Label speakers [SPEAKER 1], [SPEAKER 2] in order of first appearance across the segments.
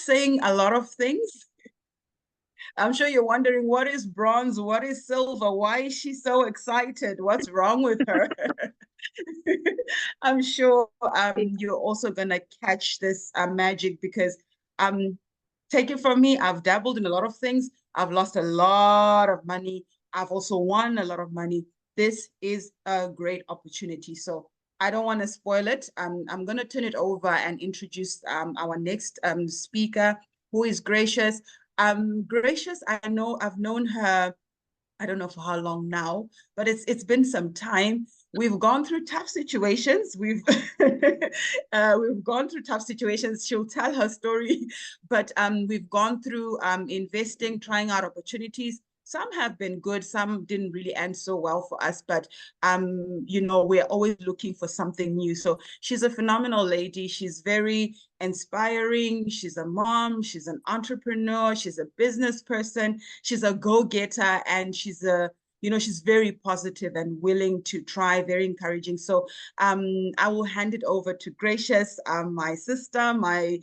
[SPEAKER 1] saying a lot of things. I'm sure you're wondering, what is bronze? What is silver? Why is she so excited? What's wrong with her? I'm sure you're also going to catch this magic because take it from me, I've dabbled in a lot of things. I've lost a lot of money. I've also won a lot of money. This is a great opportunity. So I don't want to spoil it. I'm going to turn it over and introduce our next speaker, who is Gracious. Gracious, I know I've known her, I don't know for how long now, but it's been some time. We've gone through tough situations. We've gone through tough situations. She'll tell her story, but we've gone through investing, trying out opportunities. Some have been good, some didn't really end so well for us, but we're always looking for something new. So she's a phenomenal lady. She's very inspiring. She's a mom, she's an entrepreneur, she's a business person, she's a go-getter, and she's very positive and willing to try, very encouraging. So I will hand it over to Gracious, my sister, my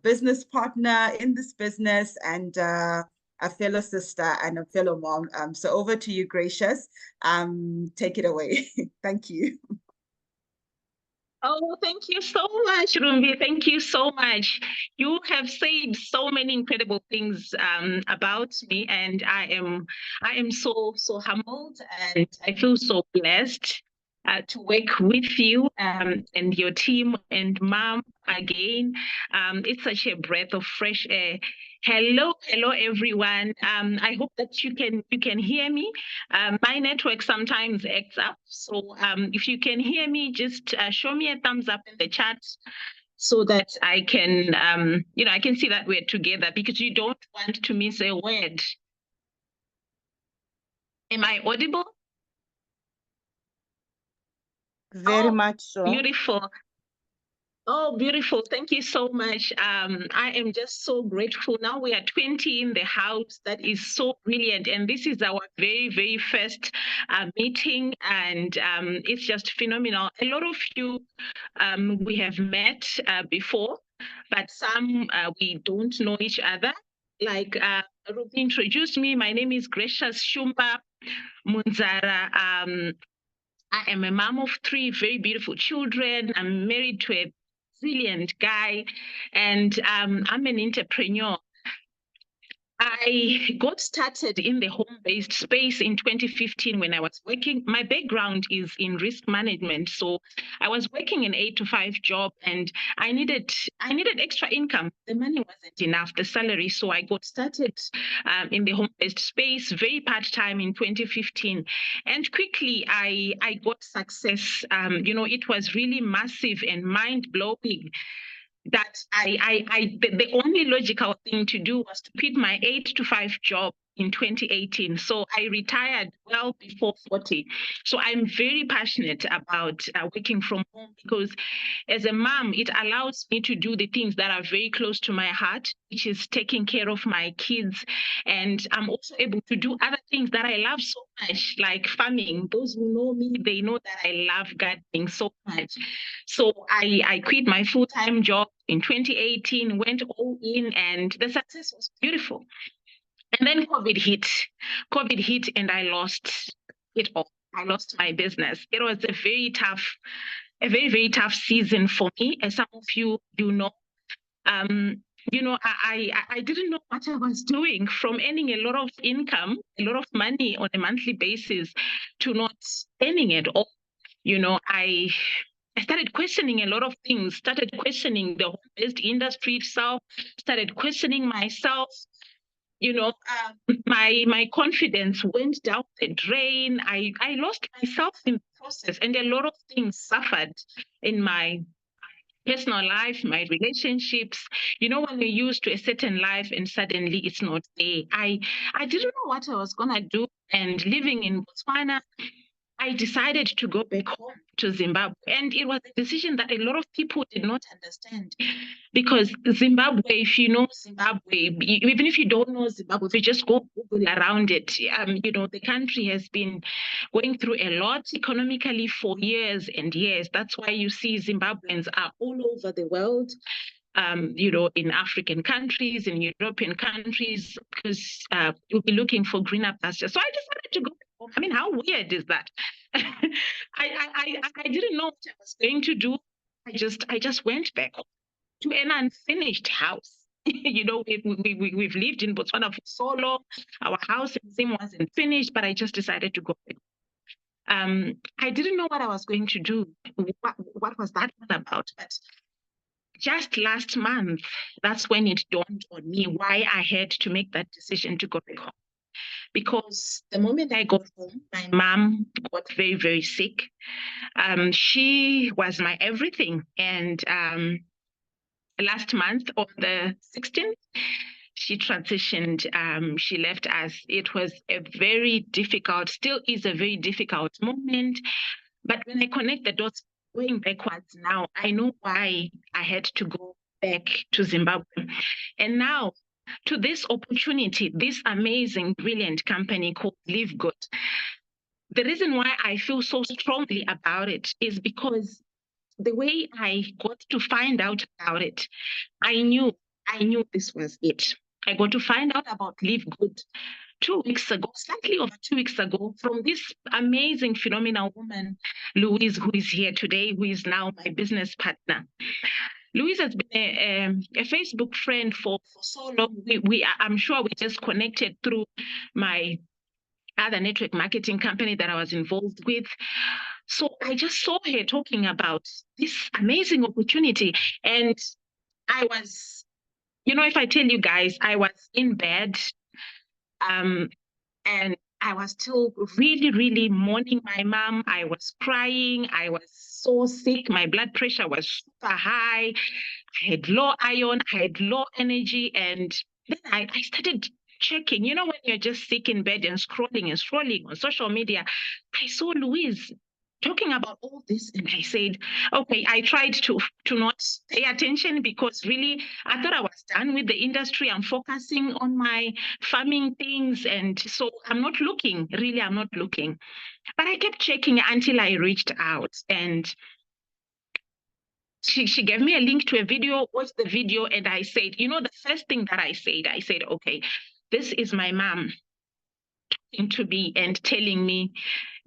[SPEAKER 1] business partner in this business, and a fellow sister and a fellow mom. So over to you, Gracious. Take it away. Thank you.
[SPEAKER 2] Oh, thank you so much, Rumbi. Thank you so much. You have said so many incredible things about me, and I am so humbled, and I feel so blessed to work with you and your team and mom again. It's such a breath of fresh air. Hello, everyone. I hope that you can hear me. My network sometimes acts up, so if you can hear me, just show me a thumbs up in the chat so that I can I can see that we're together, because you don't want to miss a word. Am I audible?
[SPEAKER 1] Very much so.
[SPEAKER 2] Beautiful. Oh, beautiful. Thank you so much. I am just so grateful. Now we are 20 in the house. That is so brilliant. And this is our very, very first meeting. And it's just phenomenal. A lot of you we have met before, but some we don't know each other. Like Ruby introduced me. My name is Gracious Shumba Munzara. I am a mom of 3 very beautiful children. I'm married to a brilliant guy, and I'm an entrepreneur. I got started in the home-based space in 2015 when I was working. My background is in risk management, so I was working an 8-to-5 job, and I needed extra income. The money wasn't enough, the salary, so I got started in the home-based space, very part-time in 2015, and quickly I got success. It was really massive and mind-blowing that the only logical thing to do was to quit my 8-to-5 job in 2018. So I retired well before 40. So I'm very passionate about working from home, because as a mom, it allows me to do the things that are very close to my heart, which is taking care of my kids. And I'm also able to do other things that I love so much, like farming. Those who know me, they know that I love gardening so much. So I quit my full-time job in 2018, went all in, and the success was beautiful. And then COVID hit, and I lost it all. I lost my business. It was a very, very tough season for me, as some of you do know. I didn't know what I was doing, from earning a lot of income, a lot of money on a monthly basis, to not earning at all. I started questioning a lot of things, started questioning the home-based industry itself, started questioning myself. My confidence went down the drain. I lost myself in the process, and a lot of things suffered in my personal life, my relationships. When you're used to a certain life and suddenly it's not there. I didn't know what I was gonna do. And living in Botswana, I decided to go back home to Zimbabwe. And it was a decision that a lot of people did not understand, because Zimbabwe, if you know Zimbabwe, even if you don't know Zimbabwe, if you just go Google around it, the country has been going through a lot economically for years and years. That's why you see Zimbabweans are all over the world. in African countries, in European countries, because we'll be looking for greener pastures. So I decided to go home. I mean, how weird is that? I didn't know what I was going to do. I just went back to an unfinished house. We've lived in Botswana for so long. Our house in Zim wasn't finished, but I just decided to go back. I didn't know what I was going to do. What was that all about? But just last month, that's when it dawned on me why I had to make that decision to go back home. Because the moment I got home, my mom got very, very sick. She was my everything. And last month, on the 16th, she transitioned. She left us. It was a very difficult, still is a very difficult moment. But when I connect the dots going backwards now, I know why I had to go back to Zimbabwe. And now, to this opportunity, this amazing, brilliant company called Live Good. The reason why I feel so strongly about it is because the way I got to find out about it, I knew this was it. I got to find out about Live Good 2 weeks ago, slightly over 2 weeks ago, from this amazing, phenomenal woman, Louise, who is here today, who is now my business partner. Louise has been a Facebook friend for so long. I'm sure we just connected through my other network marketing company that I was involved with. So I just saw her talking about this amazing opportunity. And I was, if I tell you guys, I was in bed and I was still really, really mourning my mom. I was crying. I was so sick. My blood pressure was super high. I had low iron. I had low energy. And then I started checking. When you're just sick in bed and scrolling on social media, I saw Louise talking about all this, and I said, okay, I tried to not pay attention because really I thought I was done with the industry. I'm focusing on my farming things, and so I'm not looking. But I kept checking until I reached out, and she gave me a link to a video, watched the video, and I said, the first thing that I said, okay, this is my mom talking to me and telling me,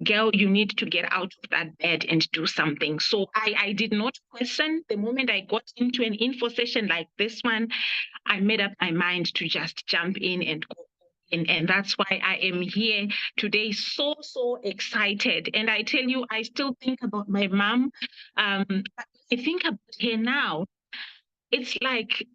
[SPEAKER 2] girl, you need to get out of that bed and do something. So I did not question. The moment I got into an info session like this one, I made up my mind to just jump in and go. And that's why I am here today, so excited. And I tell you, I still think about my mom. I think about her now. It's like,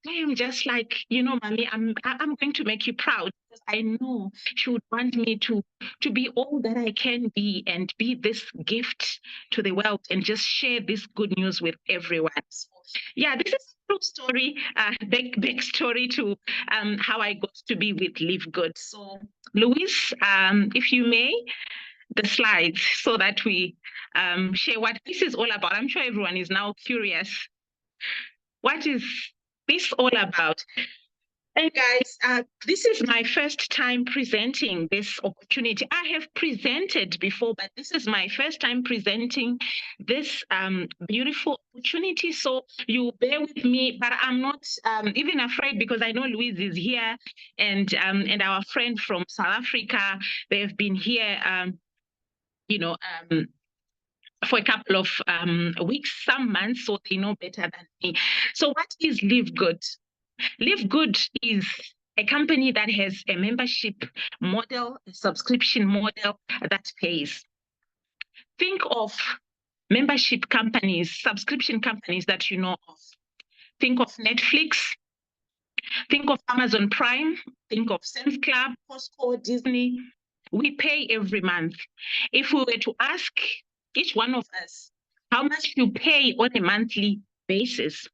[SPEAKER 2] I am just like, mommy, I'm going to make you proud, because I know she would want me to be all that I can be and be this gift to the world and just share this good news with everyone. So, yeah, this is a true story, back story to how I got to be with Live Good. So, Louise, if you may, the slides so that we share what this is all about. I'm sure everyone is now curious. What is this all about? Hey guys, this is my first time presenting this opportunity. I have presented before, but this is my first time presenting this beautiful opportunity. So you bear with me, but I'm not even afraid, because I know Louise is here, and our friend from South Africa, they've been here, for a couple of weeks, some months, so they know better than me. So what is Live Good? Live Good is a company that has a membership model, a subscription model that pays. Think of membership companies, subscription companies that you know of. Think of Netflix, think of Amazon Prime, think of Sam's Club, Costco, Disney. We pay every month. If we were to ask each one of us how much you pay on a monthly basis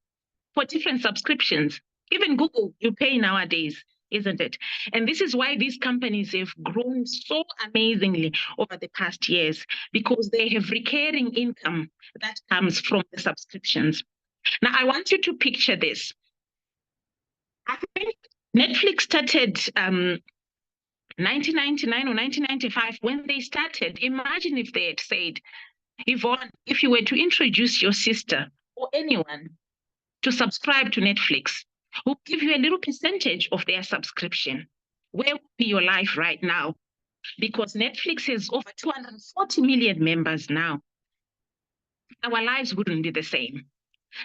[SPEAKER 2] for different subscriptions, even Google, you pay nowadays, isn't it? And this is why these companies have grown so amazingly over the past years, because they have recurring income that comes from the subscriptions. Now, I want you to picture this. I think Netflix started 1999 or 1995. When they started, imagine if they had said, Yvonne, if you were to introduce your sister or anyone to subscribe to Netflix, who give you a little percentage of their subscription, where would be your life right now? Because Netflix has over 240 million members now. Our lives wouldn't be the same.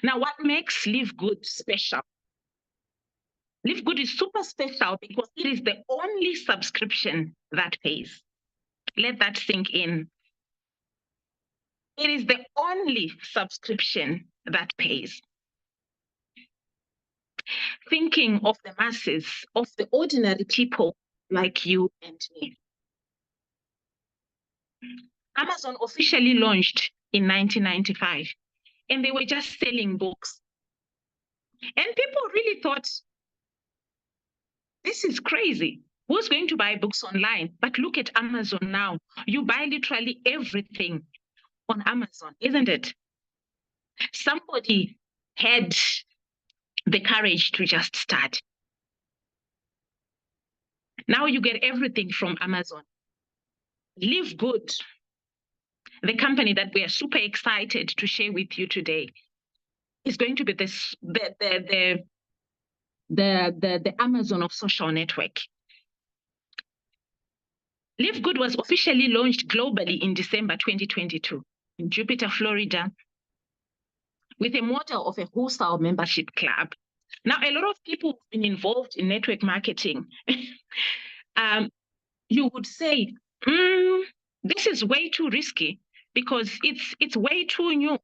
[SPEAKER 2] Now, what makes Live Good special? Live Good is super special because it is the only subscription that pays. Let that sink in. It is the only subscription that pays. Thinking of the masses, of the ordinary people like you and me. Amazon officially launched in 1995, and they were just selling books. And people really thought, this is crazy. Who's going to buy books online? But look at Amazon now. You buy literally everything on Amazon, isn't it? Somebody had the courage to just start. Now you get everything from Amazon. Live Good, the company that we are super excited to share with you today, is going to be the Amazon of social network. Live Good was officially launched globally in December 2022 in Jupiter, Florida, with a model of a wholesale membership club. Now, a lot of people who've been involved in network marketing, you would say, this is way too risky because it's way too new.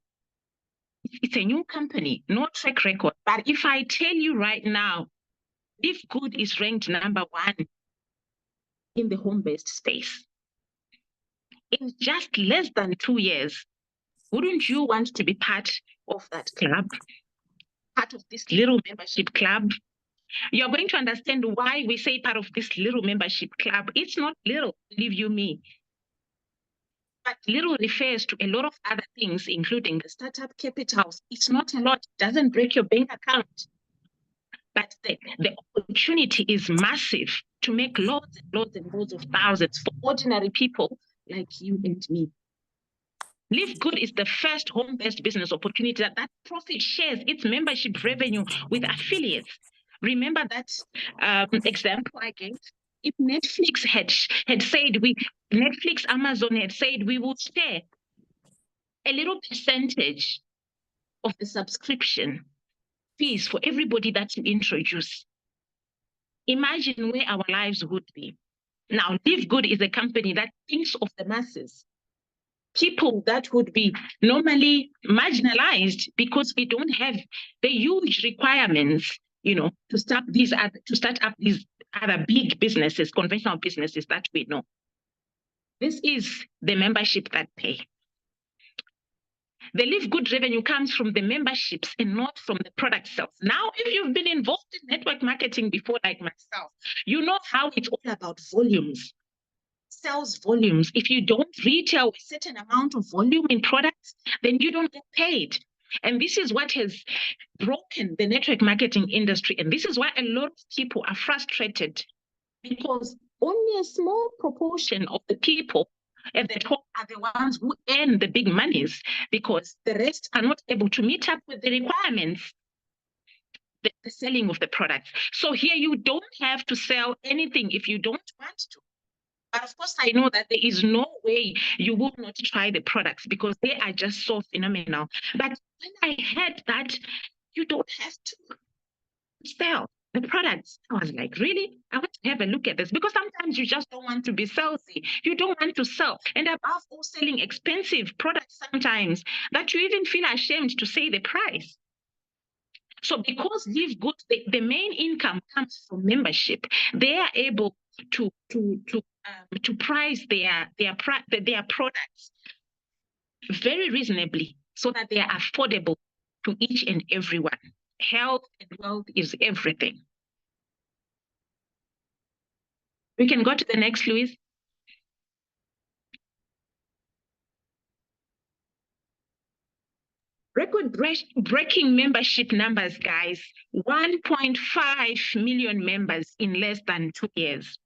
[SPEAKER 2] It's a new company, no track record. But if I tell you right now, Live Good is ranked number 1 in the home-based space. In just less than 2 years, wouldn't you want to be part of that club? Part of this little membership club? You're going to understand why we say part of this little membership club. It's not little, believe you me. But little refers to a lot of other things, including the startup capitals. It's not a lot, it doesn't break your bank account. But the opportunity is massive to make loads and loads and loads of thousands for ordinary people like you and me. Live Good is the first home-based business opportunity that profit shares its membership revenue with affiliates. Remember that example I gave? If Netflix had said, Netflix, Amazon had said we would share a little percentage of the subscription fees for everybody that you introduce. Imagine where our lives would be. Now, Live Good is a company that thinks of the masses. People that would be normally marginalized because we don't have the huge requirements, to start up these other big businesses, conventional businesses that we know. This is the membership that pay. The Live Good revenue comes from the memberships and not from the product sales. Now, if you've been involved in network marketing before, like myself, you know how it's all about volumes. Sales volumes. If you don't retail a certain amount of volume in products, then you don't get paid. And this is what has broken the network marketing industry. And this is why a lot of people are frustrated, because only a small proportion of the people at the top are the ones who earn the big monies, because the rest are not able to meet up with the requirements, the selling of the products. So here you don't have to sell anything if you don't want to. But of course, I know that there is no way you will not try the products because they are just so phenomenal. But when I heard that you don't have to sell the products, I was like, really? I want to have a look at this, because sometimes you just don't want to be salesy. You don't want to sell. And above all, selling expensive products sometimes that you even feel ashamed to say the price. So because Live Good, the main income comes from membership, they are able to price their products very reasonably so that they are affordable to each and everyone. Health and wealth is everything. We can go to the next, Louise. Record-breaking membership numbers, guys. 1.5 million members in less than 2 years.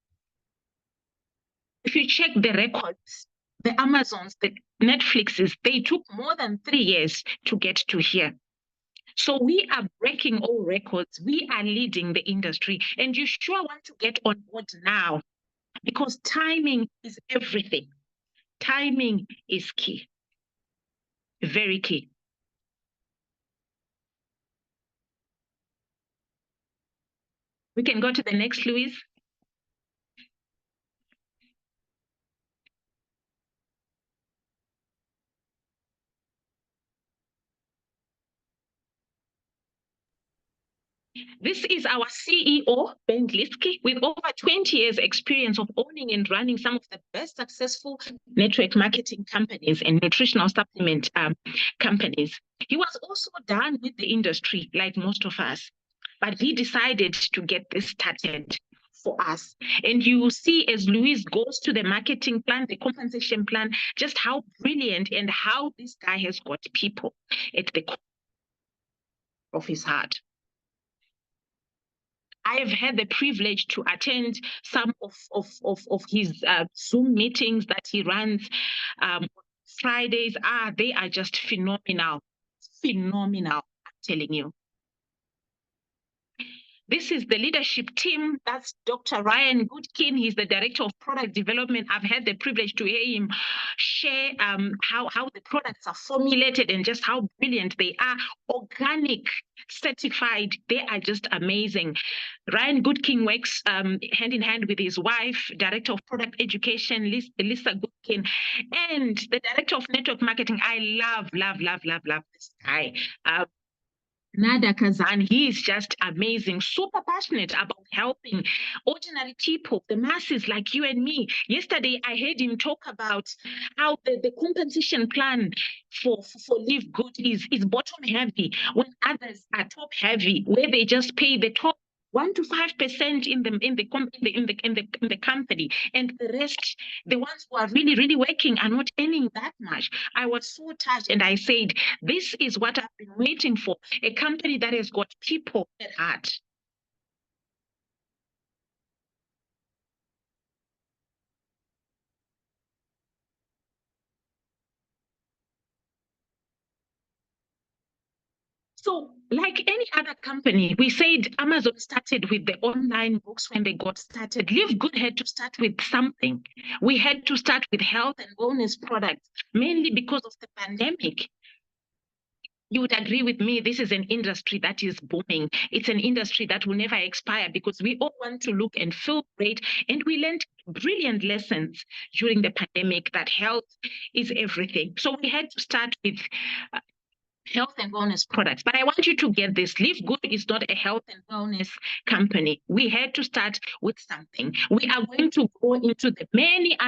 [SPEAKER 2] If you check the records, the Amazons, the Netflixes, they took more than 3 years to get to here. So we are breaking all records. We are leading the industry. And you sure want to get on board now, because timing is everything. Timing is key. Very key. We can go to the next, Louise. This is our CEO, Ben Glitzky, with over 20 years experience of owning and running some of the best successful network marketing companies and nutritional supplement companies. He was also done with the industry like most of us, but he decided to get this started for us. And you see, as Louise goes to the marketing plan, the compensation plan, just how brilliant and how this guy has got people at the core of his heart. I have had the privilege to attend some of his Zoom meetings that he runs Fridays. They are just phenomenal. Phenomenal, I'm telling you. This is the leadership team. That's Dr. Ryan Goodkin. He's the Director of Product Development. I've had the privilege to hear him share how the products are formulated and just how brilliant they are. Organic, certified. They are just amazing. Ryan Goodkin works hand in hand with his wife, Director of Product Education, Lisa Goodkin, and the Director of Network Marketing. I love this guy. Nada Kazan, he is just amazing, super passionate about helping ordinary people, the masses like you and me. Yesterday, I heard him talk about how the compensation plan for Live Good is bottom heavy, when others are top heavy, where they just pay the top 1 to 5% in the company, and the rest, the ones who are really working, are not earning that much. I was so touched, and I said, this is what I've been waiting for, a company that has got people at heart. So, like any other company, we said Amazon started with the online books when they got started. Live Good had to start with something. We had to start with health and wellness products, mainly because of the pandemic. You would agree with me, this is an industry that is booming. It's an industry that will never expire, because we all want to look and feel great. And we learned brilliant lessons during the pandemic that health is everything. So we had to start with health and wellness products. But I want you to get this. Live Good is not a health and wellness company. We had to start with something. We are going to go into the many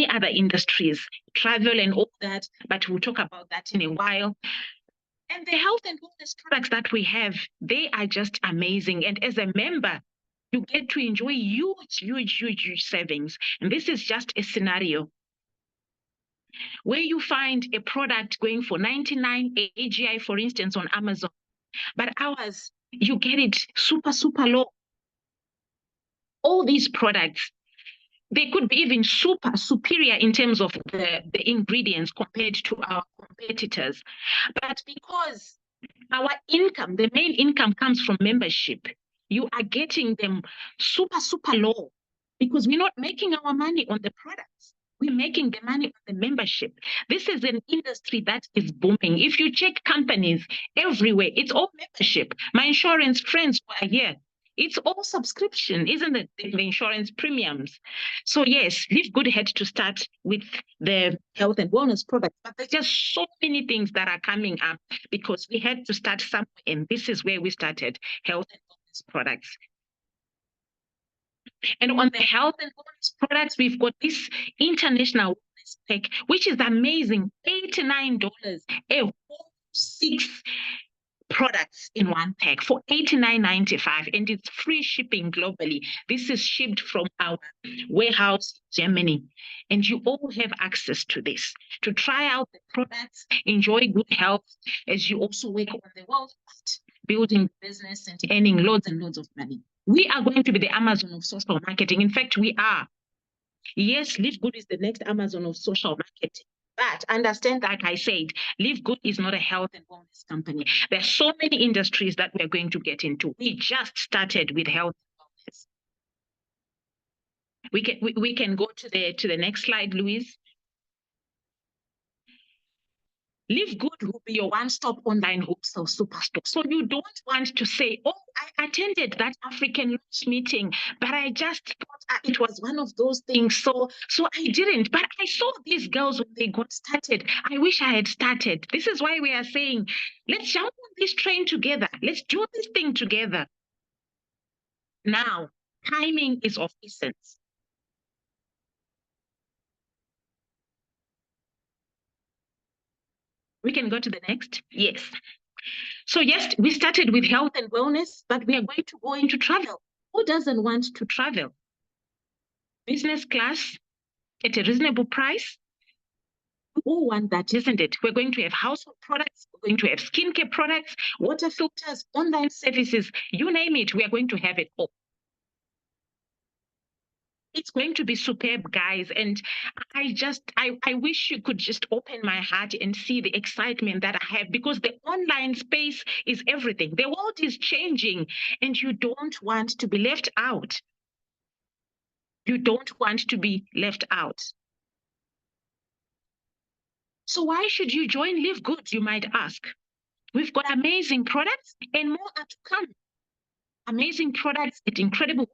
[SPEAKER 2] other industries, travel and all that, but we'll talk about that in a while. And the health and wellness products that we have, they are just amazing. And as a member, you get to enjoy huge savings. And this is just a scenario where you find a product going for 99 AGI, for instance, on Amazon, but ours, you get it super low. All these products, they could be even superior in terms of the ingredients compared to our competitors. But because our income, the main income comes from membership, you are getting them super low, because we're not making our money on the products. We're making the money on the membership. This is an industry that is booming. If you check companies everywhere, it's all membership. My insurance friends who are here, it's all subscription, isn't it? The insurance premiums. So yes, Live Good had to start with the health and wellness products, but there's just so many things that are coming up, because we had to start somewhere, and this is where we started, health and wellness products. And on the health and wellness products, we've got this international wellness pack, which is amazing, $89, a whole 6 products in one pack for $89.95, and it's free shipping globally. This is shipped from our warehouse in Germany, and you all have access to this to try out the products, enjoy good health as you also work on the world, building business and earning loads and loads of money. We are going to be the Amazon of social marketing. In fact, we are. Yes, Live Good is the next Amazon of social marketing. But understand, like I said, Live Good is not a health and wellness company. There are so many industries that we're going to get into. We just started with health and wellness. We can go to the next slide, Louise. Live Good will be your one-stop online wholesale superstore. So you don't want to say, oh, I attended that African launch meeting, but I just thought it was one of those things. So I didn't. But I saw these girls when they got started. I wish I had started. This is why we are saying, let's jump on this train together. Let's do this thing together. Now, timing is of essence. We can go to the next. Yes. So yes, we started with health and wellness, but we are going to go into travel. Who doesn't want to travel? Business class at a reasonable price. We all want that, isn't it? We're going to have household products, we're going to have skincare products, water filters, online services, you name it, we are going to have it all. It's going to be superb, guys. And I wish you could just open my heart and see the excitement that I have, because the online space is everything. The world is changing and you don't want to be left out. You don't want to be left out. So why should you join Live Good, you might ask? We've got amazing products and more are to come. Amazing products at incredible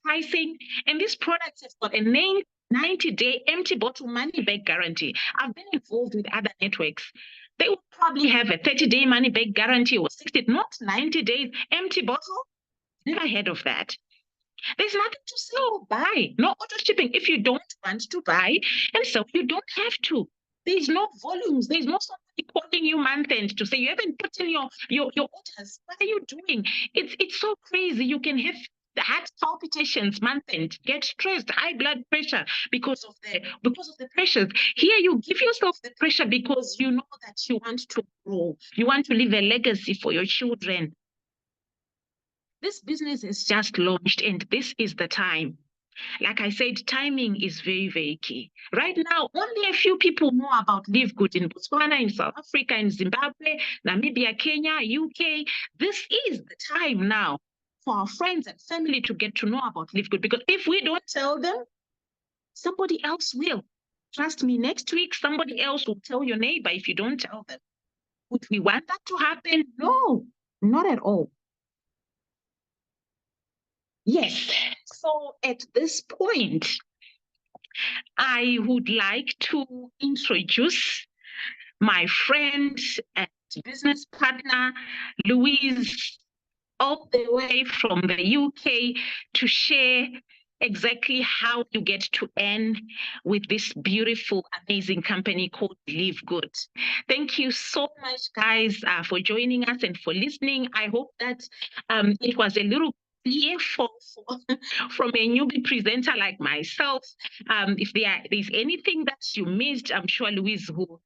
[SPEAKER 2] pricing. And these products have got a 90-day empty bottle money back guarantee. I've been involved with other networks. They will probably have a 30-day money back guarantee or 60, not 90 days empty bottle. Never heard of that. There's nothing to sell or buy. No auto shipping. If you don't want to buy and sell, you don't have to. There's no volumes. There's no somebody calling you month end to say you haven't put in your orders. What are you doing? It's so crazy. You can have the heart palpitations month end, get stressed, high blood pressure because of the pressures. Here you give yourself the pressure because you know that you want to grow. You want to leave a legacy for your children. This business is just launched and this is the time. Like I said, timing is very, very key. Right now, only a few people know about Live Good in Botswana, in South Africa, in Zimbabwe, Namibia, Kenya, UK. This is the time now for our friends and family to get to know about Live Good, because if we don't tell them, somebody else will. Trust me, next week, somebody else will tell your neighbor if you don't tell them. Would we want that to happen? No, not at all. Yes, so at this point, I would like to introduce my friend and business partner, Louise, all the way from the UK, to share exactly how you get to earn with this beautiful, amazing company called Live Good. Thank you so much, guys, for joining us and for listening. I hope that it was a little clear from a newbie presenter like myself. If there's anything that you missed, I'm sure Louise will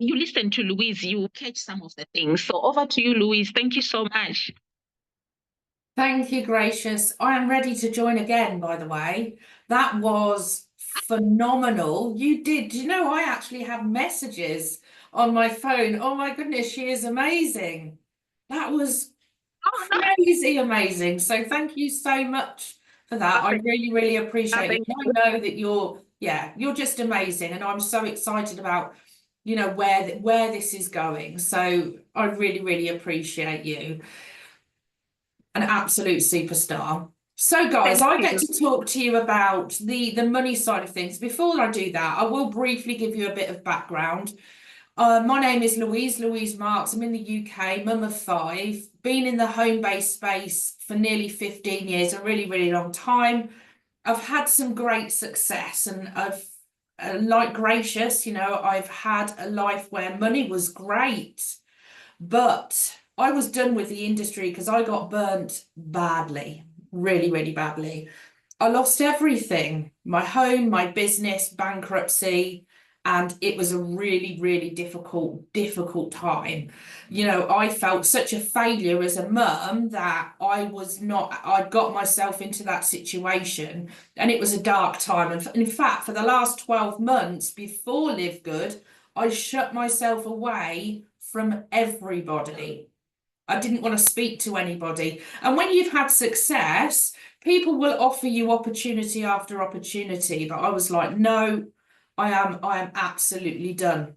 [SPEAKER 2] you listen to Louise, you catch some of the things. So over to you, Louise. Thank you so much.
[SPEAKER 3] Thank you, Gracious. I am ready to join again, by the way. That was phenomenal. You know, I actually have messages on my phone. Oh my goodness, she is amazing. That was crazy amazing. So thank you so much for that. I really, really appreciate it. I know that you're just amazing. And I'm so excited about, you know, where this is going. So I really, really appreciate you. An absolute superstar. So guys, I get to talk to you about the money side of things. Before I do that, I will briefly give you a bit of background. My name is Louise Marks. I'm in the UK, mum of 5, been in the home-based space for nearly 15 years, a really, really long time. I've had some great success, and like Gracious, you know, I've had a life where money was great, but I was done with the industry because I got burnt badly, really, really badly. I lost everything, my home, my business, bankruptcy. And it was a really, really difficult time. You know, I felt such a failure as a mum that I'd got myself into that situation, and it was a dark time. And in fact, for the last 12 months before Live Good, I shut myself away from everybody. I didn't want to speak to anybody. And when you've had success, people will offer you opportunity after opportunity. But I was like, no, I am absolutely done.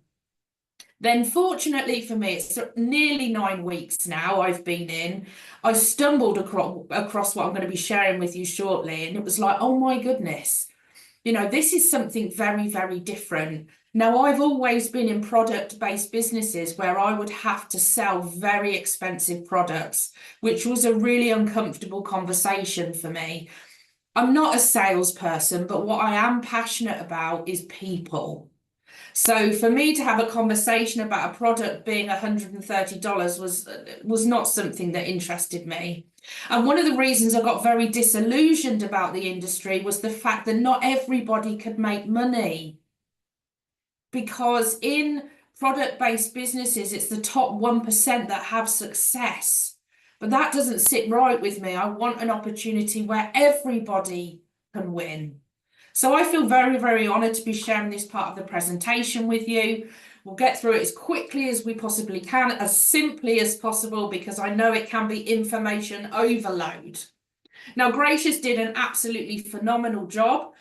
[SPEAKER 3] Then fortunately for me, it's nearly 9 weeks now I've been in. I stumbled across what I'm going to be sharing with you shortly. And it was like, oh my goodness, you know, this is something very, very different. Now, I've always been in product-based businesses where I would have to sell very expensive products, which was a really uncomfortable conversation for me. I'm not a salesperson, but what I am passionate about is people. So for me to have a conversation about a product being $130 was not something that interested me. And one of the reasons I got very disillusioned about the industry was the fact that not everybody could make money. Because in product-based businesses, it's the top 1% that have success. But that doesn't sit right with me. I want an opportunity where everybody can win. So I feel very, very honoured to be sharing this part of the presentation with you. We'll get through it as quickly as we possibly can, as simply as possible, because I know it can be information overload. Now, Gracious did an absolutely phenomenal job.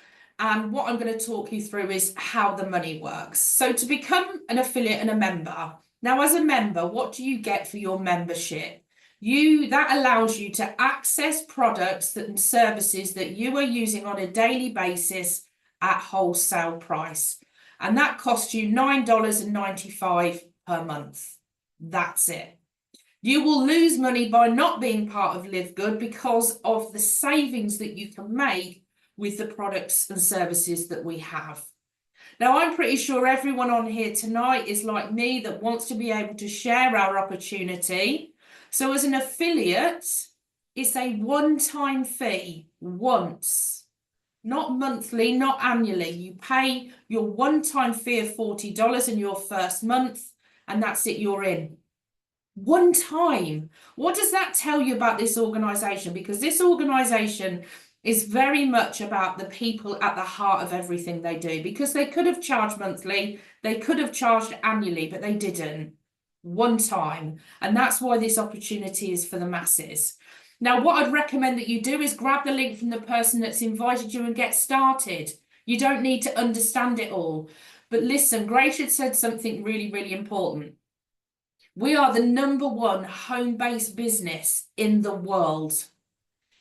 [SPEAKER 3] And what I'm going to talk you through is how the money works. So to become an affiliate and a member, now as a member, what do you get for your membership? That allows you to access products and services that you are using on a daily basis at wholesale price. And that costs you $9.95 per month. That's it. You will lose money by not being part of Live Good because of the savings that you can make with the products and services that we have. Now, I'm pretty sure everyone on here tonight is like me, that wants to be able to share our opportunity. So as an affiliate, it's a one-time fee, once, not monthly, not annually. You pay your one-time fee of $40 in your first month, and that's it, you're in. One time. What does that tell you about this organisation? Because this organisation is very much about the people at the heart of everything they do, because they could have charged monthly, they could have charged annually, but they didn't. One time. And that's why this opportunity is for the masses. Now, what I'd recommend that you do is grab the link from the person that's invited you and get started. You don't need to understand it all. But listen, Gracious said something really, really important. We are the #1 home-based business in the world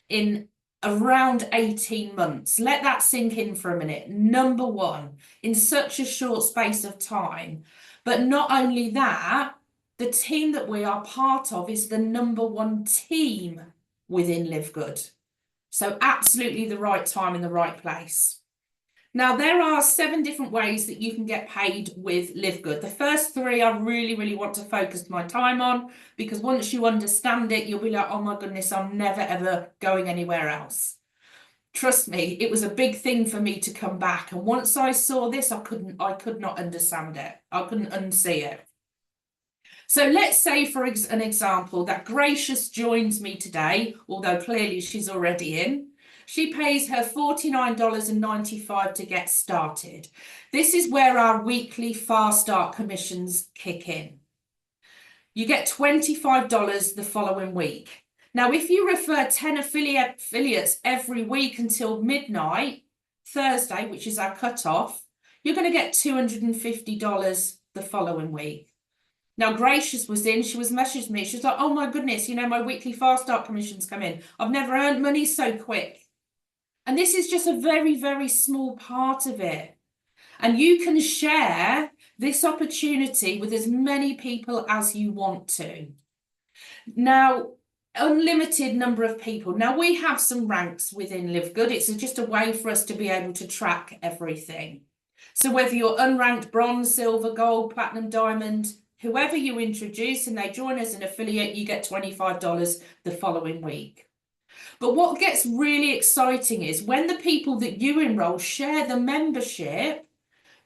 [SPEAKER 3] in around 18 months. Let that sink in for a minute. #1 in such a short space of time. But not only that, the team that we are part of is the #1 team within Live Good. So absolutely the right time and the right place. Now, there are 7 different ways that you can get paid with Live Good. The first 3 I really, really want to focus my time on, because once you understand it, you'll be like, oh my goodness, I'm never, ever going anywhere else. Trust me, it was a big thing for me to come back. And once I saw this, I could not understand it. I couldn't unsee it. So let's say, for an example, that Gracious joins me today, although clearly she's already in. She pays her $49.95 to get started. This is where our weekly Fast Start commissions kick in. You get $25 the following week. Now, if you refer 10 affiliates every week until midnight, Thursday, which is our cutoff, you're going to get $250 the following week. Now, Gracious was in, she was messaging me. She was like, oh my goodness, you know, my weekly Fast Start commissions come in. I've never earned money so quick. And this is just a very, very small part of it. And you can share this opportunity with as many people as you want to. Now, unlimited number of people. Now, we have some ranks within Live Good. It's just a way for us to be able to track everything. So whether you're unranked, bronze, silver, gold, platinum, diamond, whoever you introduce and they join as an affiliate, you get $25 the following week. But what gets really exciting is when the people that you enroll share the membership,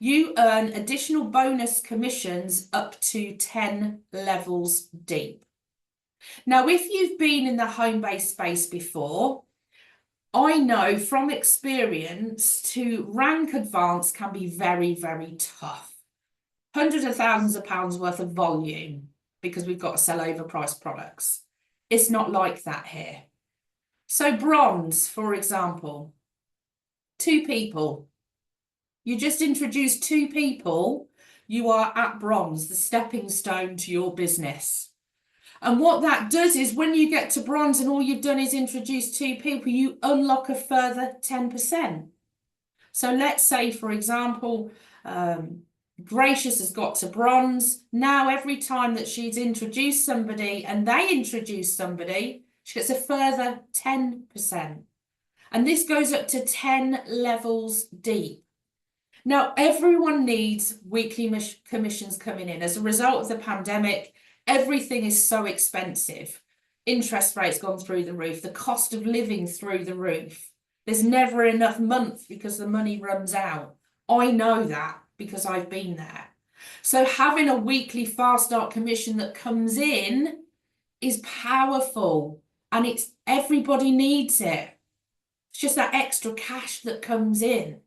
[SPEAKER 3] you earn additional bonus commissions up to 10 levels deep. Now, if you've been in the home-based space before, I know from experience to rank advanced can be very, very tough. Hundreds of thousands of pounds worth of volume because we've got to sell overpriced products. It's not like that here. So bronze, for example, 2 people. You just introduced 2 people, you are at bronze, the stepping stone to your business. And what that does is when you get to bronze and all you've done is introduce 2 people, you unlock a further 10%. So let's say, for example, Gracious has got to bronze. Now, every time that she's introduced somebody and they introduce somebody, she gets a further 10%. And this goes up to 10 levels deep. Now, everyone needs weekly commissions coming in. As a result of the pandemic, everything is so expensive. Interest rates gone through the roof, the cost of living through the roof. There's never enough month because the money runs out. I know that because I've been there. So having a weekly fast start commission that comes in is powerful, and everybody needs it. It's just that extra cash that comes in.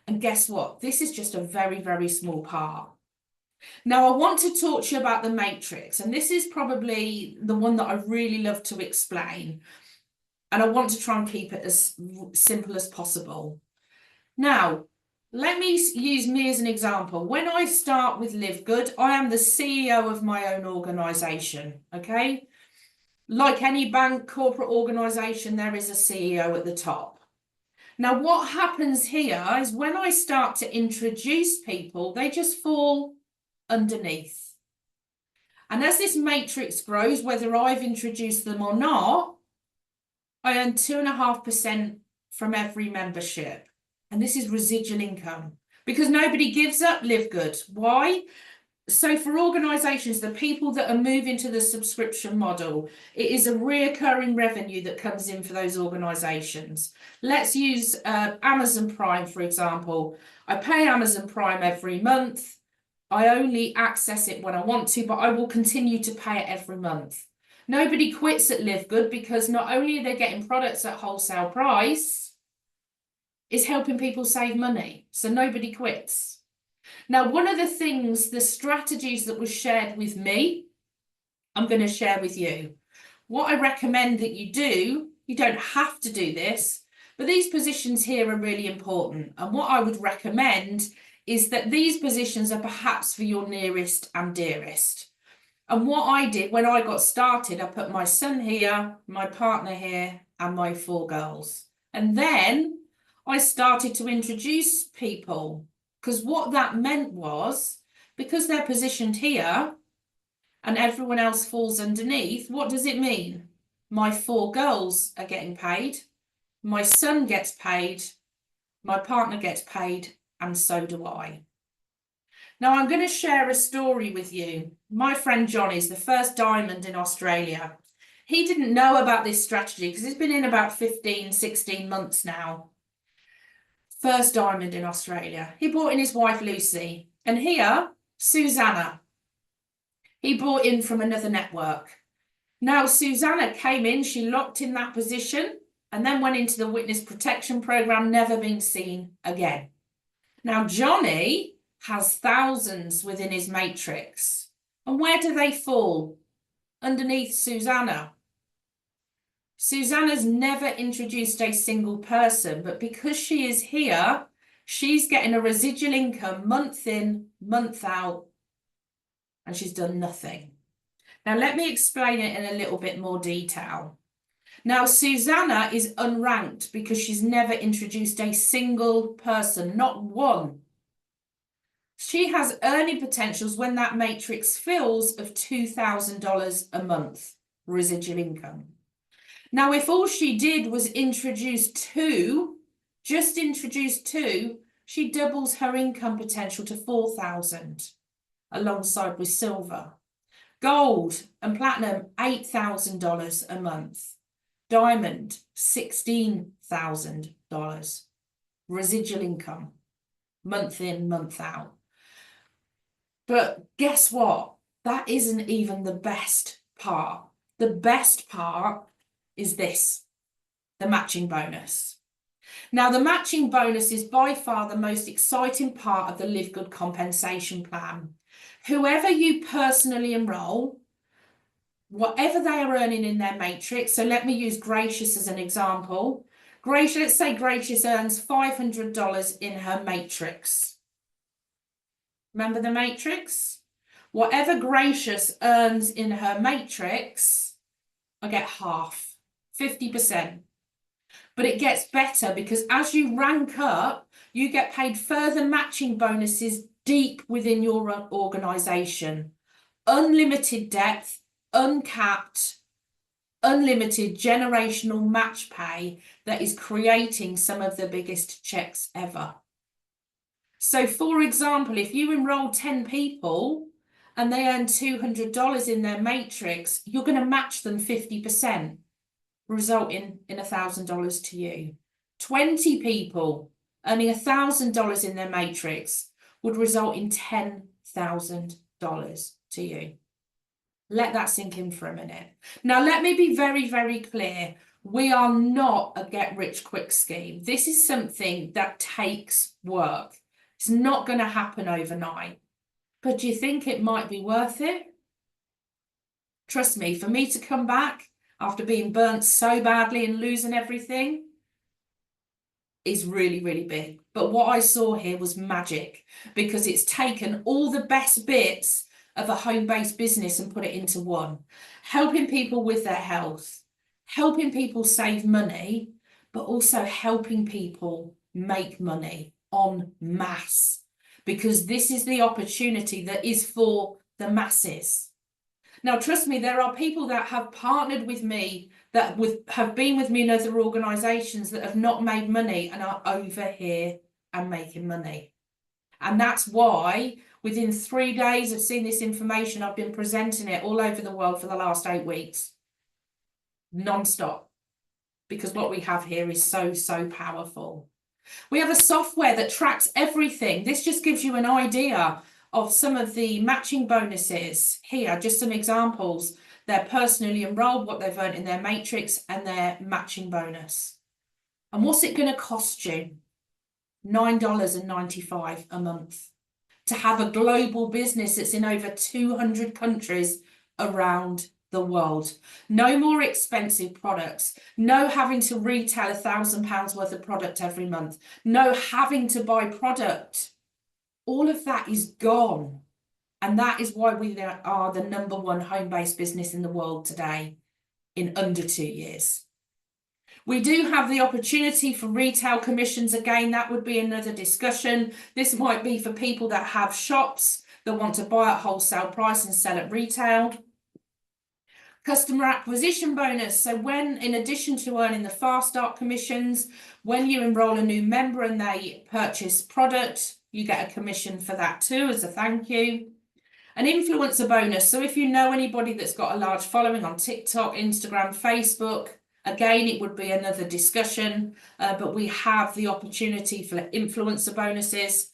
[SPEAKER 3] And guess what? This is just a very, very small part. Now, I want to talk to you about the matrix, and this is probably the one that I really love to explain. And I want to try and keep it as simple as possible. Now, let me use me as an example. When I start with Live Good, I am the CEO of my own organisation, okay? Like any bank, corporate organisation, there is a CEO at the top. Now, what happens here is when I start to introduce people, they just fall underneath. And as this matrix grows, whether I've introduced them or not, I earn 2.5% from every membership. And this is residual income because nobody gives up Live Good. Why? So for organisations, the people that are moving to the subscription model, it is a reoccurring revenue that comes in for those organisations. Let's use Amazon Prime, for example. I pay Amazon Prime every month. I only access it when I want to, but I will continue to pay it every month. Nobody quits at Live Good because not only are they getting products at wholesale price, it's helping people save money. So nobody quits. Now, one of the things, the strategies that was shared with me, I'm going to share with you. What I recommend that you do, you don't have to do this, but these positions here are really important. And what I would recommend is that these positions are perhaps for your nearest and dearest. And what I did when I got started, I put my son here, my partner here, and my 4 girls. And then I started to introduce people, because what that meant was, because they're positioned here and everyone else falls underneath, what does it mean? My 4 girls are getting paid, my son gets paid, my partner gets paid, and so do I. Now, I'm going to share a story with you. My friend John is the first diamond in Australia. He didn't know about this strategy because he's been in about 15, 16 months now. First diamond in Australia. He brought in his wife, Lucy. And here, Susanna. He brought in from another network. Now, Susanna came in, she locked in that position, and then went into the witness protection program, never been seen again. Now, Johnny has thousands within his matrix. And where do they fall? Underneath Susanna. Susanna's never introduced a single person, but because she is here, she's getting a residual income month in, month out, and she's done nothing. Now, let me explain it in a little bit more detail. Now, Susanna is unranked because she's never introduced a single person, not one. She has earning potentials when that matrix fills of $2,000 a month residual income. Now, if all she did was introduce 2, just introduce 2, she doubles her income potential to $4,000 alongside with silver. Gold and platinum, $8,000 a month. Diamond, $16,000 residual income. month in, month out. But guess what? That isn't even the best part. The best part is this, the matching bonus. Now, the matching bonus is by far the most exciting part of the Live Good compensation plan. Whoever you personally enroll, whatever they are earning in their matrix, so let me use Gracious as an example. Gracious, let's say Gracious earns $500 in her matrix. Remember the matrix? Whatever Gracious earns in her matrix, I get half, 50%. But it gets better because as you rank up, you get paid further matching bonuses deep within your organisation. Unlimited depth, uncapped, unlimited generational match pay that is creating some of the biggest checks ever. So for example, if you enroll 10 people and they earn $200 in their matrix, you're going to match them 50%, resulting in $1,000 to you. 20 people earning $1,000 in their matrix would result in $10,000 to you. Let that sink in for a minute. Now, let me be very, very clear. We are not a get-rich-quick scheme. This is something that takes work. It's not going to happen overnight. But do you think it might be worth it? Trust me, for me to come back after being burnt so badly and losing everything is really, really big. But what I saw here was magic, because it's taken all the best bits of a home-based business and put it into one. Helping people with their health, helping people save money, but also helping people make money en masse, because this is the opportunity that is for the masses. Now, trust me, there are people that have partnered with me, that have been with me in other organisations that have not made money and are over here and making money. And that's why within 3 days of seeing this information, I've been presenting it all over the world for the last 8 weeks, non-stop, because what we have here is so, so powerful. We have a software that tracks everything. This just gives you an idea of some of the matching bonuses here, just some examples. They're personally enrolled, what they've earned in their matrix, and their matching bonus. And what's it going to cost you? $9.95 a month to have a global business that's in over 200 countries around the world. No more expensive products. No having to retail £1,000 worth of product every month. No having to buy product. All of that is gone. And that is why we are the #1 home-based business in the world today in under 2 years. We do have the opportunity for retail commissions. Again, that would be another discussion. This might be for people that have shops that want to buy at wholesale price and sell at retail. Customer acquisition bonus. So when, in addition to earning the Fast Start commissions, when you enroll a new member and they purchase product, you get a commission for that too as a thank you. An influencer bonus. So if you know anybody that's got a large following on TikTok, Instagram, Facebook, again, it would be another discussion, but we have the opportunity for influencer bonuses.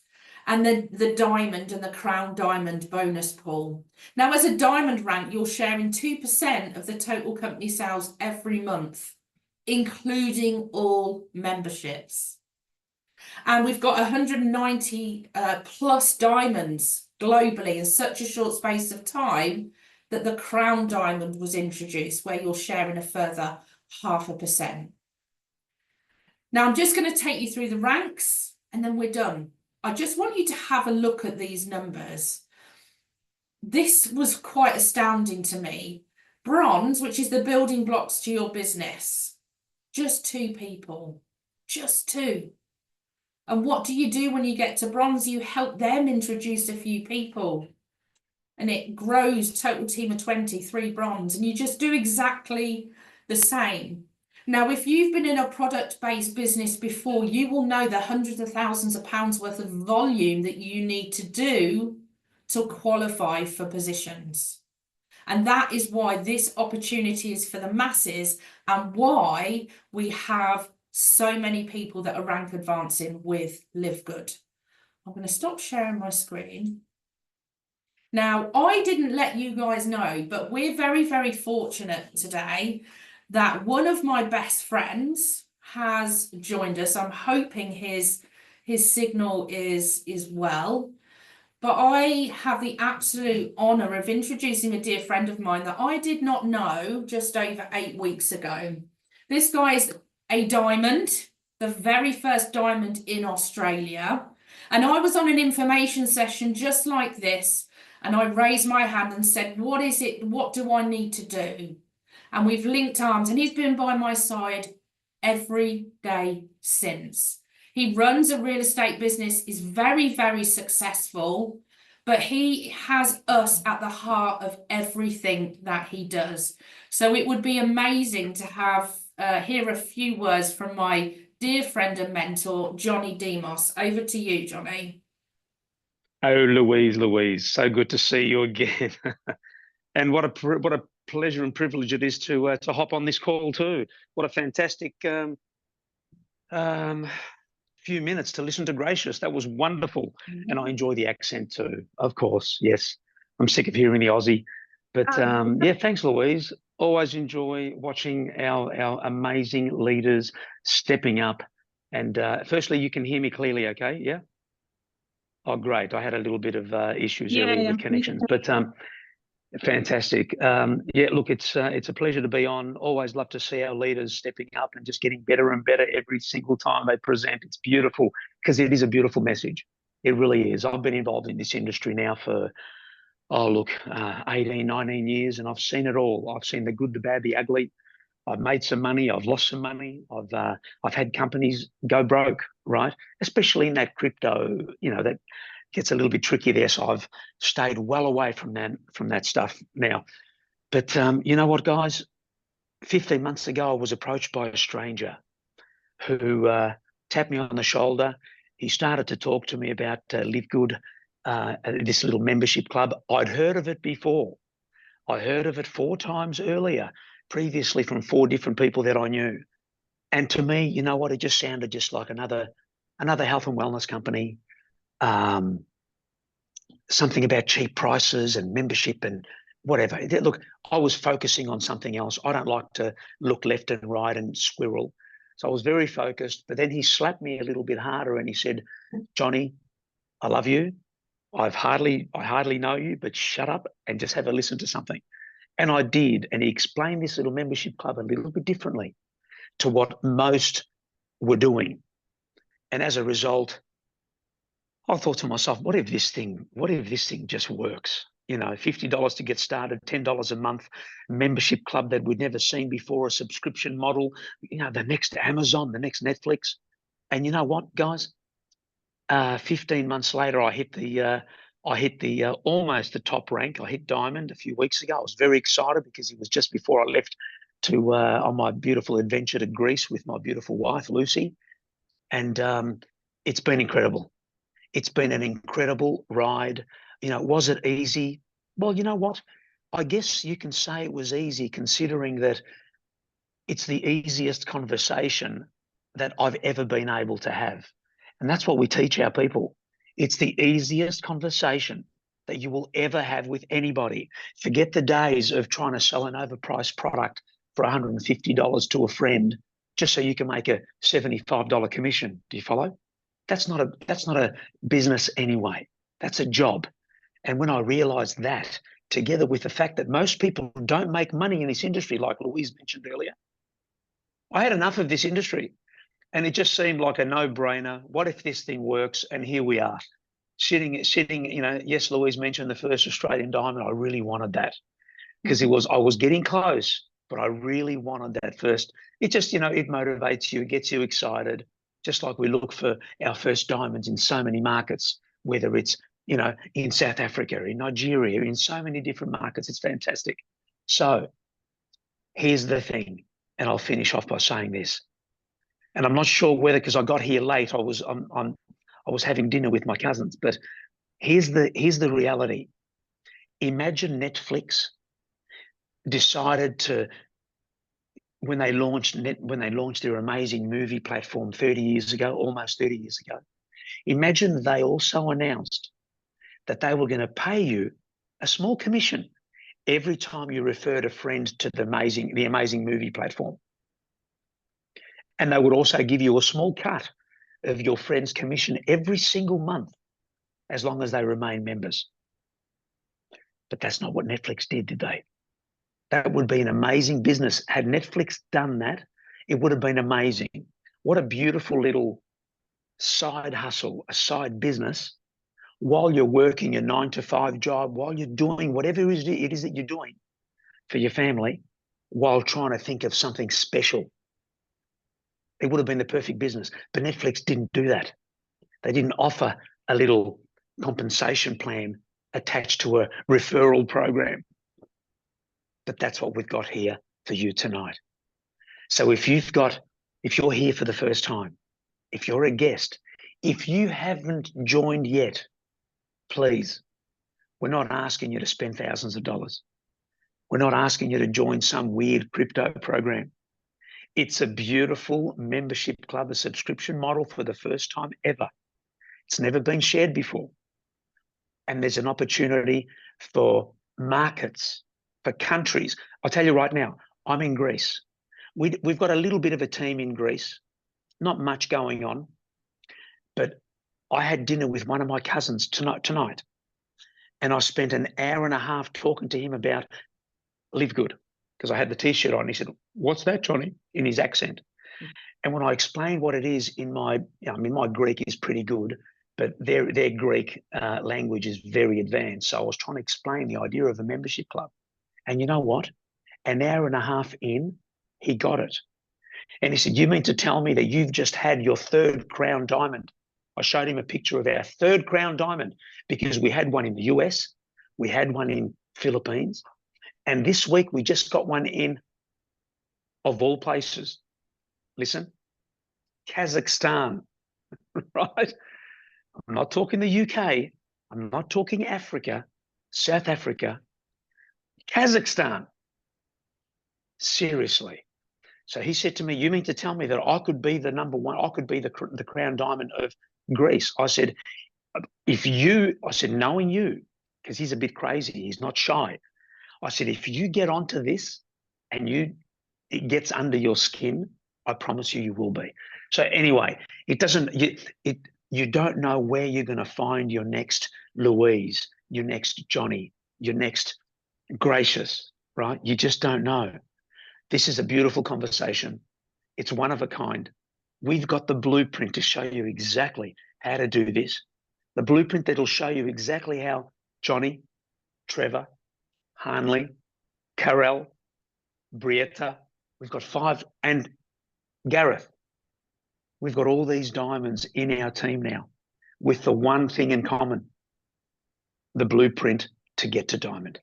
[SPEAKER 3] And then the diamond and the crown diamond bonus pool. Now, as a diamond rank, you're sharing 2% of the total company sales every month, including all memberships. And we've got 190 plus diamonds globally in such a short space of time that the crown diamond was introduced, where you're sharing a further 0.5%. Now, I'm just going to take you through the ranks and then we're done. I just want you to have a look at these numbers. This was quite astounding to me. Bronze, which is the building blocks to your business, just 2 people, just 2. And what do you do when you get to bronze? You help them introduce a few people. And it grows, total team of 23 bronze. And you just do exactly the same. Now, if you've been in a product-based business before, you will know the hundreds of thousands of pounds worth of volume that you need to do to qualify for positions. And that is why this opportunity is for the masses and why we have so many people that are rank advancing with Live Good. I'm going to stop sharing my screen. Now, I didn't let you guys know, but we're very, very fortunate today that one of my best friends has joined us. I'm hoping his signal is well. But I have the absolute honour of introducing a dear friend of mine that I did not know just over 8 weeks ago. This guy is a diamond, the very first diamond in Australia. And I was on an information session just like this, and I raised my hand and said, what is it? What do I need to do? And we've linked arms, and he's been by my side every day since. He runs a real estate business, is very, very successful, but he has us at the heart of everything that he does. So it would be amazing to have hear a few words from my dear friend and mentor, Johnny Demos. Over to you, Johnny.
[SPEAKER 4] Oh, Louise, so good to see you again. And what a pleasure and privilege it is to hop on this call too. What a fantastic few minutes to listen to Gracious. That was wonderful. Mm-hmm. And I enjoy the accent too, of course. Yes, I'm sick of hearing the Aussie. But yeah, thanks, Louise. Always enjoy watching our amazing leaders stepping up. And firstly, you can hear me clearly, okay? Yeah? Oh, great. I had a little bit of issues earlier with connections, but fantastic. Yeah, look, it's a pleasure to be on. Always love to see our leaders stepping up and just getting better and better every single time they present. It's beautiful because it is a beautiful message. It really is. I've been involved in this industry now for, 18, 19 years, and I've seen it all. I've seen the good, the bad, the ugly. I've made some money. I've lost some money. I've had companies go broke, right? Especially in that crypto, that gets a little bit tricky there. So I've stayed well away from that stuff now. But you know what, guys? 15 months ago, I was approached by a stranger who tapped me on the shoulder. He started to talk to me about Live Good, this little membership club. I'd heard of it before. I heard of it 4 times earlier, previously from 4 different people that I knew. And to me, you know what? It just sounded just like another health and wellness company. Something about cheap prices and membership and whatever. Look, I was focusing on something else. I don't like to look left and right and squirrel. So I was very focused. But then he slapped me a little bit harder and he said, Johnny, I love you. I hardly know you, but shut up and just have a listen to something. And I did. And he explained this little membership club a little bit differently to what most were doing. And as a result, I thought to myself, what if this thing just works? $50 to get started, $10 a month, membership club that we'd never seen before, a subscription model, the next Amazon, the next Netflix. And you know what, guys? 15 months later, I hit the almost the top rank. I hit Diamond a few weeks ago. I was very excited because it was just before I left to on my beautiful adventure to Greece with my beautiful wife, Lucy. And it's been incredible. It's been an incredible ride. Was it easy? Well, you know what? I guess you can say it was easy considering that it's the easiest conversation that I've ever been able to have. And that's what we teach our people. It's the easiest conversation that you will ever have with anybody. Forget the days of trying to sell an overpriced product for $150 to a friend just so you can make a $75 commission. Do you follow? That's not a business anyway. That's a job. And when I realized that, together with the fact that most people don't make money in this industry, like Louise mentioned earlier, I had enough of this industry. And it just seemed like a no-brainer. What if this thing works? And here we are, sitting. Yes, Louise mentioned the first Australian diamond. I really wanted that because I was getting close, but I really wanted that first. It just, it motivates you, it gets you excited. Just like we look for our first diamonds in so many markets, whether it's, in South Africa, in Nigeria, in so many different markets. It's fantastic. So here's the thing, and I'll finish off by saying this. And I'm not sure whether, because I got here late, I was having dinner with my cousins. But here's the reality. Imagine Netflix decided to, when they launched their amazing movie platform almost 30 years ago, Imagine they also announced that they were going to pay you a small commission every time you referred a friend to the amazing movie platform. And they would also give you a small cut of your friend's commission every single month, as long as they remain members. But that's not what Netflix did they? That would be an amazing business. Had Netflix done that, it would have been amazing. What a beautiful little side hustle, a side business, while you're working a 9-to-5 job, while you're doing whatever it is that you're doing for your family, while trying to think of something special. It would have been the perfect business. But Netflix didn't do that. They didn't offer a little compensation plan attached to a referral program. But that's what we've got here for you tonight. So if you're here for the first time, if you're a guest, if you haven't joined yet, please, we're not asking you to spend thousands of dollars. We're not asking you to join some weird crypto program. It's a beautiful membership club, a subscription model for the first time ever. It's never been shared before. And there's an opportunity for markets, for countries. I'll tell you right now, I'm in Greece. We've got a little bit of a team in Greece, not much going on, but I had dinner with one of my cousins tonight, and I spent an hour and a half talking to him about Live Good, because I had the T-shirt on. He said, "What's that, Johnny?" in his accent. And when I explained what it is my Greek is pretty good, but their Greek language is very advanced. So I was trying to explain the idea of a membership club. And you know what? An hour and a half in, he got it. And he said, "You mean to tell me that you've just had your third crown diamond?" I showed him a picture of our third crown diamond, because we had one in the US, we had one in Philippines, and this week we just got one in, of all places, listen, Kazakhstan, right? I'm not talking the UK. I'm not talking Africa, South Africa, Kazakhstan. Seriously. So he said to me, "You mean to tell me that I could be the number one, I could be the crown diamond of Greece?" I said, knowing you, because he's a bit crazy, he's not shy. I said, if you get onto this and it gets under your skin, I promise you will be. So anyway, you don't know where you're going to find your next Louise, your next Johnny, your next Gracious, right? You just don't know. This is a beautiful conversation. It's one of a kind. We've got the blueprint to show you exactly how to do this. The blueprint that'll show you exactly how Johnny, Trevor, Hanley, Karel, Brietta, we've got 5, and Gareth. We've got all these diamonds in our team now with the one thing in common, the blueprint to get to diamond.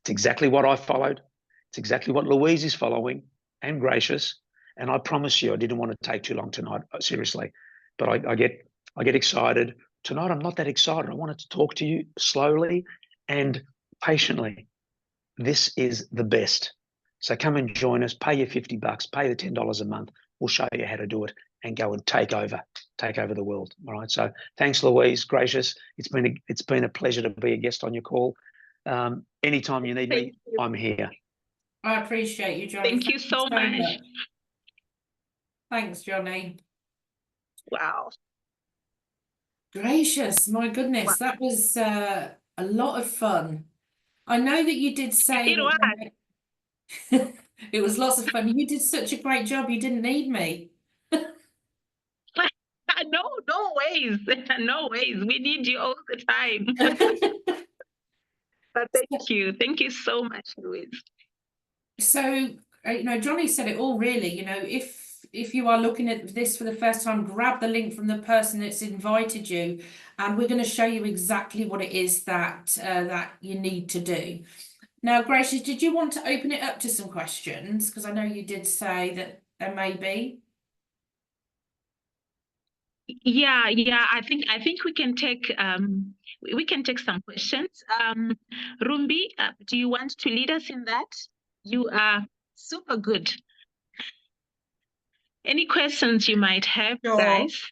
[SPEAKER 4] It's exactly what I followed. It's exactly what Louise is following, and Gracious. And I promise you, I didn't want to take too long tonight, seriously. But I get excited. Tonight, I'm not that excited. I wanted to talk to you slowly and patiently. This is the best. So come and join us. Pay your $50, pay the $10 a month. We'll show you how to do it and go and take over the world. All right. So thanks, Louise. Gracious. It's been a pleasure to be a guest on your call. Anytime you need me, I'm here.
[SPEAKER 3] I appreciate you, Johnny.
[SPEAKER 2] Thank you so much.
[SPEAKER 3] Thanks, Johnny.
[SPEAKER 2] Wow.
[SPEAKER 3] Gracious, my goodness,
[SPEAKER 2] Wow.
[SPEAKER 3] that was a lot of fun. I know that you did say
[SPEAKER 2] It was.
[SPEAKER 3] it was lots of fun. You did such a great job. You didn't need me.
[SPEAKER 2] No ways. No ways. We need you all the time. But thank you. Thank you so much, Louise.
[SPEAKER 3] So, Johnny said it all really. If you are looking at this for the first time, grab the link from the person that's invited you, and we're going to show you exactly what it is that you need to do. Now, Gracious, did you want to open it up to some questions? Because I know you did say that there may be.
[SPEAKER 2] Yeah. I think we can take some questions. Rumbi, do you want to lead us in that? You are super good. Any questions you might have,
[SPEAKER 1] Sure.
[SPEAKER 2] guys?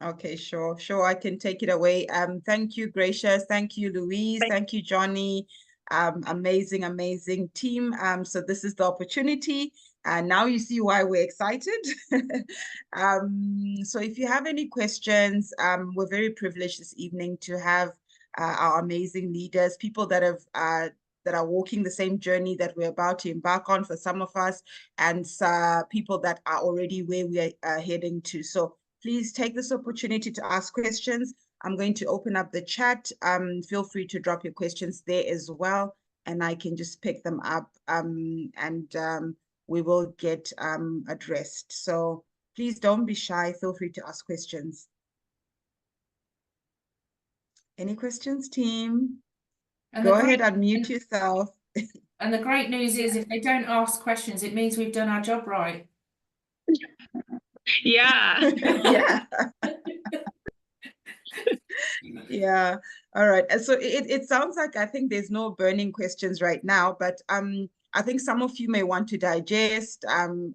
[SPEAKER 1] Okay, sure. I can take it away. Thank you, Gracious. Thank you, Louise. Thank you, Johnny. Amazing team. So this is the opportunity, and now you see why we're excited. So if you have any questions, we're very privileged this evening to have our amazing leaders, people that are walking the same journey that we're about to embark on for some of us, and people that are already where we are heading to. So please take this opportunity to ask questions. I'm going to open up the chat. Feel free to drop your questions there as well, and I can just pick them up and we will get addressed. So please don't be shy. Feel free to ask questions. Any questions, team? Go ahead, unmute yourself.
[SPEAKER 3] And the great news is, if they don't ask questions, it means we've done our job right.
[SPEAKER 2] Yeah.
[SPEAKER 1] Yeah. Yeah. All right. And so it sounds like, I think there's no burning questions right now, but I think some of you may want to digest.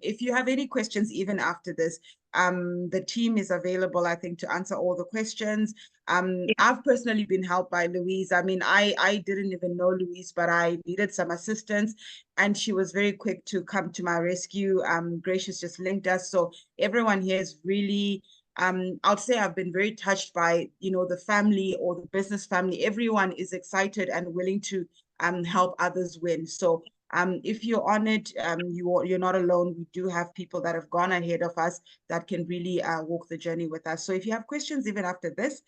[SPEAKER 1] If you have any questions even after this, the team is available, I think, to answer all the questions. I've personally been helped by Louise. I mean, I didn't even know Louise, but I needed some assistance, and she was very quick to come to my rescue. Gracious just linked us. So everyone here is really, I'll say I've been very touched by, the family or the business family. Everyone is excited and willing to help others win. So if you're on it, you're not alone. We do have people that have gone ahead of us that can really walk the journey with us. So if you have questions even after this,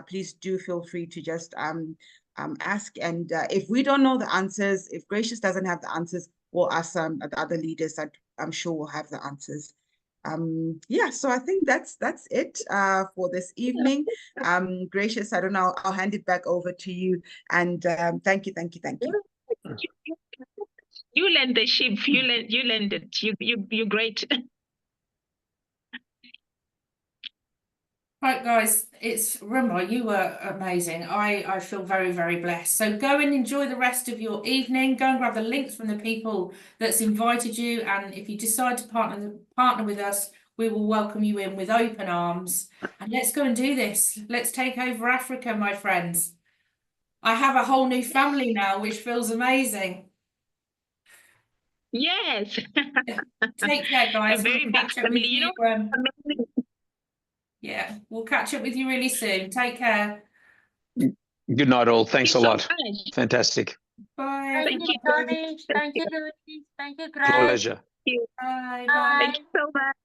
[SPEAKER 1] please do feel free to just ask. And if we don't know the answers, if Gracious doesn't have the answers, we'll ask the other leaders that I'm sure will have the answers. Yeah, so I think that's it for this evening. Gracious, I don't know, I'll hand it back over to you, and thank you.
[SPEAKER 2] You lend the ship. You lend it. You're great.
[SPEAKER 3] Right, guys, it's Rumba. You were amazing. I feel very, very blessed. So go and enjoy the rest of your evening. Go and grab the links from the people that's invited you. And if you decide to partner with us, we will welcome you in with open arms. And let's go and do this. Let's take over Africa, my friends. I have a whole new family now, which feels amazing.
[SPEAKER 2] Yes.
[SPEAKER 3] Take care, guys.
[SPEAKER 2] A very
[SPEAKER 3] We'll
[SPEAKER 2] big
[SPEAKER 3] catch up with
[SPEAKER 2] family.
[SPEAKER 3] you. Yeah, we'll catch up with you really soon. Take care.
[SPEAKER 4] Good night, all. Thanks a lot.
[SPEAKER 2] Much.
[SPEAKER 4] Fantastic.
[SPEAKER 3] Bye.
[SPEAKER 5] Thank you, Tony. Thank you, Louise. Thank you, Grace.
[SPEAKER 4] Pleasure.
[SPEAKER 3] Bye.
[SPEAKER 2] Thank you so much.